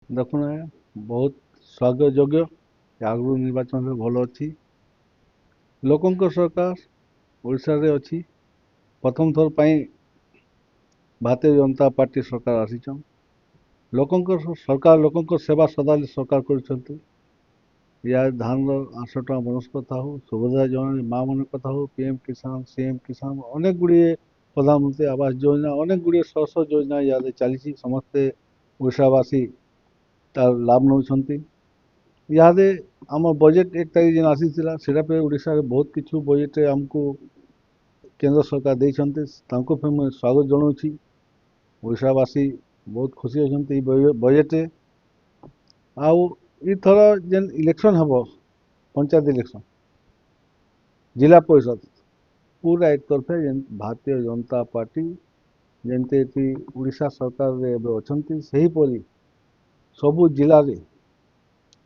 ଦେଖୁନ ଆଜ୍ଞା, ବହୁତ ସ୍ୱାଗତ ଯୋଗ୍ୟ। ଆଗରୁ ନିର୍ବାଚନରେ ଭଲ ଅଛି। ଲୋକଙ୍କ ସରକାର ଓଡ଼ିଶାରେ ଅଛି। ପ୍ରଥମ ଥର ପାଇଁ ଭାରତୀୟ ଜନତା ପାର୍ଟି ସରକାର ଆସିଛନ୍। ସରକାର ଲୋକଙ୍କ ସେବା ସଦାବେଳେ ସରକାର କରିଛନ୍ତି। ୟା ଧାନର 800 ଟଙ୍କା ବୋନସ୍ କଥା ହଉ, ସୁଭଦ୍ରା ଯୋଜନା ମା ମାନଙ୍କ କଥା ହଉ, ପିଏମ୍ କିଷାନ, ସିଏମ୍ କିଷାନ, ଅନେକ ଗୁଡ଼ିଏ ପ୍ରଧାନମନ୍ତ୍ରୀ ଆବାସ ଯୋଜନା, ଅନେକ ଗୁଡ଼ିଏ ଶହ ଯୋଜନା ୟାଦେ ଚାଲିଛି। ସମସ୍ତେ ଓଡ଼ିଶାବାସୀ ତାର ଲାଭ ନେଉଛନ୍ତି। ଇହାଦେ ଆମ ବଜେଟ୍ 1 ତାରିଖ ଯେନ୍ ଆସିଥିଲା ସେଇଟା ପାଇଁ ଓଡ଼ିଶାରେ ବହୁତ କିଛି ବଜେଟ୍ରେ ଆମକୁ କେନ୍ଦ୍ର ସରକାର ଦେଇଛନ୍ତି। ତାଙ୍କୁ ପାଇଁ ମୁଁ ସ୍ୱାଗତ ଜଣାଉଛି। ଓଡ଼ିଶାବାସୀ ବହୁତ ଖୁସି ଅଛନ୍ତି ଏଇ ବଜେଟ୍ରେ। ଆଉ ଏଥର ଯେନ୍ ଇଲେକ୍ସନ୍ ହେବ, ପଞ୍ଚାୟତ ଇଲେକ୍ସନ୍, ଜିଲ୍ଲା ପରିଷଦ, ପୁରା ଏକତରଫା ଯେନ୍ ଭାରତୀୟ ଜନତା ପାର୍ଟି ଯେମିତି ଏଠି ଓଡ଼ିଶା ସରକାରରେ ଏବେ ଅଛନ୍ତି, ସେହିପରି ସବୁ ଜିଲ୍ଲାରେ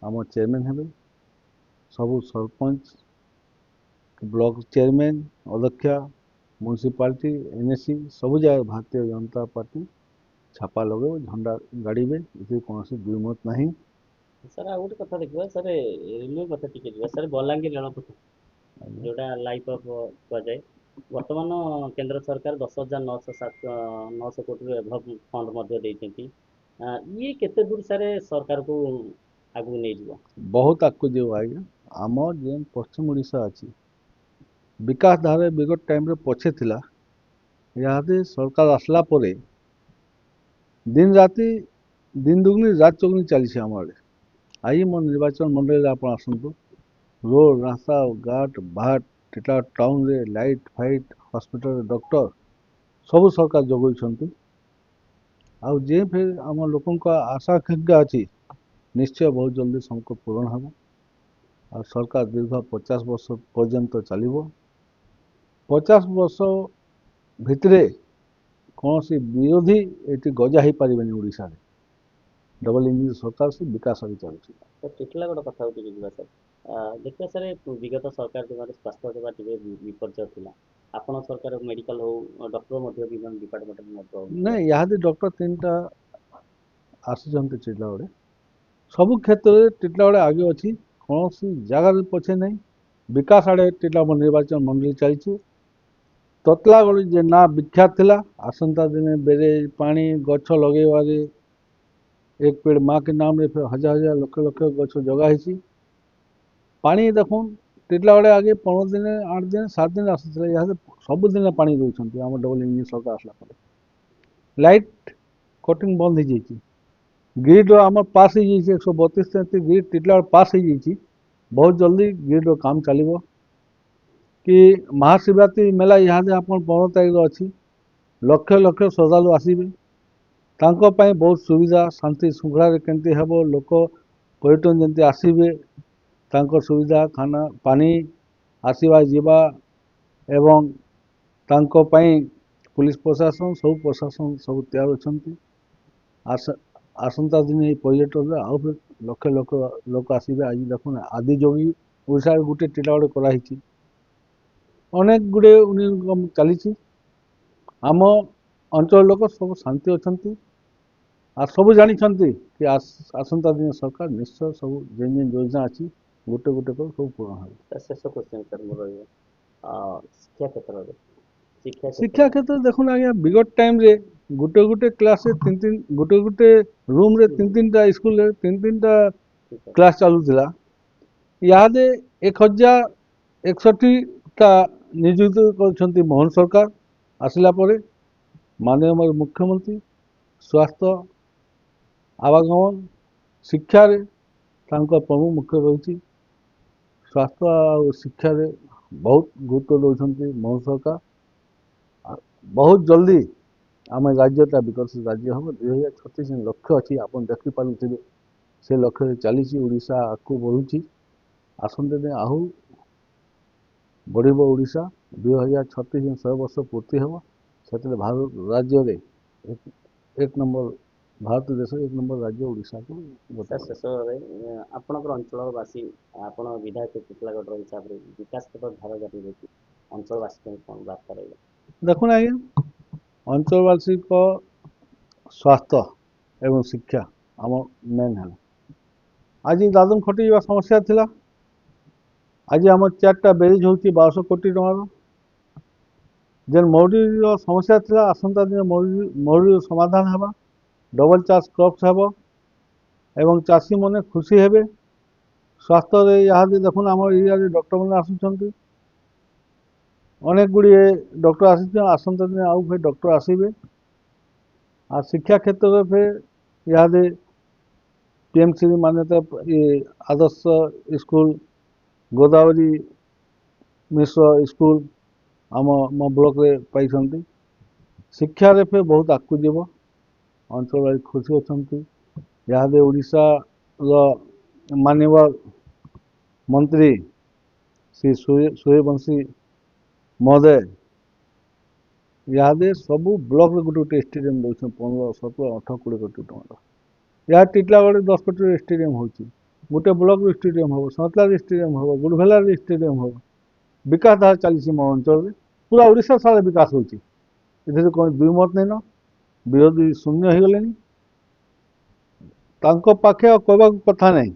ଆମ ଚେୟାରମ୍ୟାନ୍ ହେବେ। ସବୁ ସରପଞ୍ଚ, ବ୍ଲକ ଚେୟାରମ୍ୟାନ୍, ଅଧ୍ୟକ୍ଷା, ମ୍ୟୁନିସିପାଲିଟି, ଏନ୍ଏସି ସବୁ ଜାଗାରେ ଭାରତୀୟ ଜନତା ପାର୍ଟି ଛାପା ଲଗାଇବ, ଝଣ୍ଡା ଗାଡ଼ିବେ। ଏଥିରେ କୌଣସି ଦ୍ୱିମତ ନାହିଁ। ସାର୍ ଆଉ ଗୋଟେ କଥା ଦେଖିବା ସାର୍, ରେଲୱେ କଥା ଟିକେ ଯିବା ସାର୍। ବଲାଙ୍ଗୀର ରେଳପଥ ଯୋଉଟା ଲାଇଫ୍ ଅଫ୍ କୁହାଯାଏ, ବର୍ତ୍ତମାନ କେନ୍ଦ୍ର ସରକାର 10,907 କୋଟିରୁ ଏଭବ ଫଣ୍ଡ ମଧ୍ୟ ଦେଇଛନ୍ତି। ଇଏ କେତେ ଦୂର ସାର୍ ସରକାରକୁ ଆଗକୁ ନେଇଯିବ? ବହୁତ ଆଗକୁ ଯିବ ଆଜ୍ଞା। ଆମର ଯେନ୍ ପଶ୍ଚିମ ଓଡ଼ିଶା ଅଛି, ବିକାଶ ଧାରା ବିଗତ ଟାଇମ୍ରେ ପଛେ ଥିଲା। ଇହାଦେ ସରକାର ଆସିଲା ପରେ ଦିନ ରାତି, ଦିନ ଦୁଗୁନି ରାତ ଚଗୁନି ଚାଲିଛି ଆମ ଆଡ଼େ। ଆଜି ମୋ ନିର୍ବାଚନ ମଣ୍ଡଳୀରେ ଆପଣ ଆସନ୍ତୁ, ରୋଡ଼, ରାସ୍ତା, ଘାଟ, ଭାଟ, ଟିଟାଗଡ଼ ଟାଉନରେ ଲାଇଟ୍ ଫାଇଟ୍, ହସ୍ପିଟାଲରେ ଡକ୍ଟର ସବୁ ସରକାର ଯୋଗାଉଛନ୍ତି। ଆଉ ଯେ ଫେର ଆମ ଲୋକଙ୍କ ଆଶା ଆକାଂକ୍ଷା ଅଛି, ନିଶ୍ଚୟ ବହୁତ ଜଲ୍ଦି ସମସ୍ତ ପୂରଣ ହେବ। ଆଉ ସରକାର ଦୀର୍ଘ 50 ବର୍ଷ ପର୍ଯ୍ୟନ୍ତ ଚାଲିବ। 50 ବର୍ଷ ଭିତରେ କୌଣସି ବିରୋଧୀ ଏଠି ଗଜା ହେଇପାରିବେନି। ଓଡ଼ିଶାରେ ଡବଲ ଇଞ୍ଜିନ ସରକାର ସେ ବିକାଶ ଆଡେ ଚାଲୁଛି। ସାର୍ ଟିଟିଲାଗଡ଼ କଥା ଟିକେ ଯିବା ସାର୍। ଦେଖିବା ସାର୍, ବିଗତ ସରକାର ସମୟରେ ସ୍ୱାସ୍ଥ୍ୟ ସେବା ଟିକେ ବିପର୍ଯ୍ୟୟ ଥିଲା। ଆପଣ ସରକାର ମେଡିକାଲ ହଉ, ଡକ୍ଟର ମଧ୍ୟ ବିଭିନ୍ନ ଡିପାର୍ଟମେଣ୍ଟରେ ମଧ୍ୟ ନାଇଁ, ଇହାଦେ ଡକ୍ଟର 3ଟା ଆସିଛନ୍ତି ଟିଟିଲାଗଡ଼ରେ। ସବୁ କ୍ଷେତ୍ରରେ ଟିଟିଲାଗଡ଼ ଆଗେ ଅଛି, କୌଣସି ଜାଗାରେ ପଛେ ନାହିଁ। ବିକାଶ ଆଡ଼େ ଟିଟିଲାଗଡ଼ ନିର୍ବାଚନ ମଣ୍ଡଳୀ ଚାଲିଛି। ତତଲାଗଡ଼ ଯେ ନା ବିଖ୍ୟାତ ଥିଲା, ଆସନ୍ତା ଦିନେ ବ୍ୟାରେଜ, ପାଣି, ଗଛ ଲଗେଇବାରେ ଏକ ପେଡ଼ ମା କେ ନାମରେ ହଜାର ହଜାର ଲକ୍ଷ ଲକ୍ଷ ଗଛ ଜଗା ହେଇଛି। ପାଣି ଦେଖୁନ୍, ଟିଟିଲାଗଡ଼େ ଆଗେ 15 ଦିନେ, 8 ଦିନ, 7 ଦିନ ଆସୁଥିଲା। ଇହାଦେ ସବୁଦିନେ ପାଣି ଦେଉଛନ୍ତି ଆମ ଡବଲ ଇଞ୍ଜିନ ସରକାର ଆସିଲା ପରେ। ଲାଇଟ୍ କଟିଂ ବନ୍ଦ ହେଇଯାଇଛି। ଗ୍ରିଡ୍ର ଆମର ପାସ୍ ହେଇଯାଇଛି, 132-33 ଗ୍ରିଡ୍ ଟିଟିଲାଗଡ଼ ପାସ୍ ହେଇଯାଇଛି। ବହୁତ ଜଲ୍ଦି ଗ୍ରିଡ୍ର କାମ ଚାଲିବ। କି ମହାଶିବରାତ୍ରି ମେଳା ଇହାଦେ ଆପଣ 15 ତାରିଖରେ ଅଛି। ଲକ୍ଷ ଲକ୍ଷ ଶ୍ରଦ୍ଧାଳୁ ଆସିବେ। ତାଙ୍କ ପାଇଁ ବହୁତ ସୁବିଧା, ଶାନ୍ତି ଶୃଙ୍ଖଳାରେ କେମିତି ହେବ, ଲୋକ ପର୍ଯ୍ୟଟନ ଯେମିତି ଆସିବେ, ତାଙ୍କର ସୁବିଧା, ଖାନା ପାଣି, ଆସିବା ଯିବା, ଏବଂ ତାଙ୍କ ପାଇଁ ପୁଲିସ ପ୍ରଶାସନ, ସବୁ ପ୍ରଶାସନ ସବୁ ତିଆର ଅଛନ୍ତି। ଆସନ୍ତା ଦିନେ ଏଇ ପର୍ଯ୍ୟଟନରେ ଆଉ ଲକ୍ଷ ଲକ୍ଷ ଲୋକ ଆସିବେ। ଆଜି ଦେଖୁନ ଆଦିଯୋଗୀ ଓଡ଼ିଶାରେ ଗୋଟେ ଟିଟିଲାଗଡ଼ କରାହେଇଛି। ଅନେକ ଗୁଡ଼ିଏ ଉନ୍ନୟନ ଚାଲିଛି। ଆମ ଅଞ୍ଚଳ ଲୋକ ସବୁ ଶାନ୍ତି ଅଛନ୍ତି। আর ସବୁ ଜାଣିଛନ୍ତି କି ଆସନ୍ତା ଦିନ ସରକାର ନିଶ୍ଚୟ ସବୁ ଯେନ୍ ଯେନ୍ ଯୋଜନା ଅଛି ଗୋଟେ ଗୋଟେ କରି ସବୁ ପୂରଣ ହେବ। ସାର୍ ଶେଷ କ୍ୱେଶ୍ଚନ୍ ସାର୍ ମୋର ରହିବ, ଶିକ୍ଷା କ୍ଷେତ୍ରରେ ଶିକ୍ଷା କ୍ଷେତ୍ରରେ ଦେଖୁନ ଆଜ୍ଞା, ବିଗତ ଟାଇମ୍ରେ ଗୋଟେ ଗୋଟେ କ୍ଲାସ୍ରେ ଗୋଟେ ଗୋଟେ ରୁମ୍ରେ 3-3ଟା ସ୍କୁଲରେ 3-3ଟା କ୍ଲାସ୍ ଚାଲୁଥିଲା। ଇହାଦେ 1061ଟା ନିଯୁକ୍ତ କରିଛନ୍ତି ମୋହନ ସରକାର ଆସିଲା ପରେ। ମାନନୀୟ ମୁଖ୍ୟମନ୍ତ୍ରୀ ସ୍ୱାସ୍ଥ୍ୟ, ଆବାଗମନ, ଶିକ୍ଷାରେ ତାଙ୍କ ପ୍ରମୁଖ ମୁଖ୍ୟ ରହିଛି। ସ୍ୱାସ୍ଥ୍ୟ ଆଉ ଶିକ୍ଷାରେ ବହୁତ ଗୁରୁତ୍ୱ ଦେଉଛନ୍ତି ମୋହନ ସରକାର। ବହୁତ ଜଲ୍ଦି ଆମ ରାଜ୍ୟଟା ବିକଶିତ ରାଜ୍ୟ ହେବ। 2036 ଲକ୍ଷ୍ୟ ଅଛି, ଆପଣ ଦେଖିପାରୁଥିବେ। ସେ ଲକ୍ଷ୍ୟରେ ଚାଲିଛି, ଓଡ଼ିଶା ଆଗକୁ ବଢ଼ୁଛି। ଆସନ୍ତା ଦିନ ଆହୁରି ବଢ଼ିବ ଓଡ଼ିଶା। 2036 100 ବର୍ଷ ପୂର୍ତ୍ତି ହେବ। ସେଥିରେ ଭାରତ ରାଜ୍ୟରେ ଏକ ନମ୍ବର, ଭାରତ ଦେଶରେ 1 ନମ୍ବର ରାଜ୍ୟ ଓଡ଼ିଶାକୁ। ସାର୍ ଶେଷରେ ଆପଣଙ୍କର ଅଞ୍ଚଳବାସୀ, ଆପଣ ବିଧାୟକ ଟିଟିଲାଗଡ଼ର ହିସାବରେ ବିକାଶ କ୍ଷେତ୍ର ଧାରା ଜାରି ରହିଛି, ଅଞ୍ଚଳବାସୀ ପାଇଁ କ'ଣ ବାର୍ତ୍ତା ରହିବ? ଦେଖୁନ ଆଜ୍ଞା, ଅଞ୍ଚଳବାସୀଙ୍କ ସ୍ୱାସ୍ଥ୍ୟ ଏବଂ ଶିକ୍ଷା आम मेन है आज दादन खटी जा समस्या थिला आज आम 4टा बेरिज होची 1200 कोटी टंकार जेन मौरी समस्या थिला आसंता दिन मौरी समाधान हेबा डबल चार्ज क्रॉप्स हेबो एवं चाषी माने खुशी हेबे स्वास्थ्य यहाँ देखुन आम एरिया डॉक्टर मैंने आसुंच अनेक गुड़िए डॉक्टर आसंता दिन आउ फिर डॉक्टर आसबे आ शिक्षा क्षेत्र में फिर यहाँ टीएमसी मान्यता ये आदर्श स्कूल गोदावरी मिश्र स्कूल आम मो ब्लॉक रे पाई शिक्षा रे फिर बहुत आगू जीव अंचल खुशी अच्छा यहाँ ओडिशा माननीय मंत्री श्री सूर्यवंशी महोदय यहाँ सबू ब्लॉक रे गोटे गोटे स्टेडियम दौर 15, 17, 18, 20 कोटी टका यहाँ टीटलागढ़ 10 कोटी स्टेडियम होची गोटे ब्लॉक स्टेडियम हम सतला स्टेडियम हम गुड़भेला स्टेडियम हम विकास धारा चली मो अंचल पूरा ओडिशा सारा विकास होची इधर कौन दुई मत नहीं न विरोधी शून्य हो गले पाखे कहवा कथा नहीं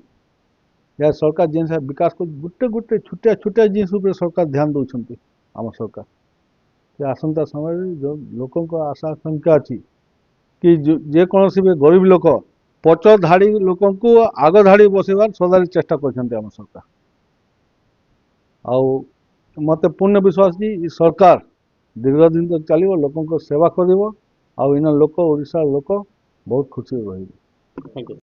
या सरकार जिन विकास को गोटे गोटे छोटिया छोटिया जिनस सरकार ध्यान दौरान आम सरकार आसंता समय जो लोकों आशा आकांक्षा अच्छी कि जेकोसी भी गरीब लोक पच धाड़ी लोक आग धाड़ी बसवार सदा चेष्टा कर सरकार आउ मत पूर्ण विश्वास कि सरकार दीर्घ दिन तक चलो लोक सेवा कर इन लोक ओडिशा लोक बहुत खुशी रही। Thank you.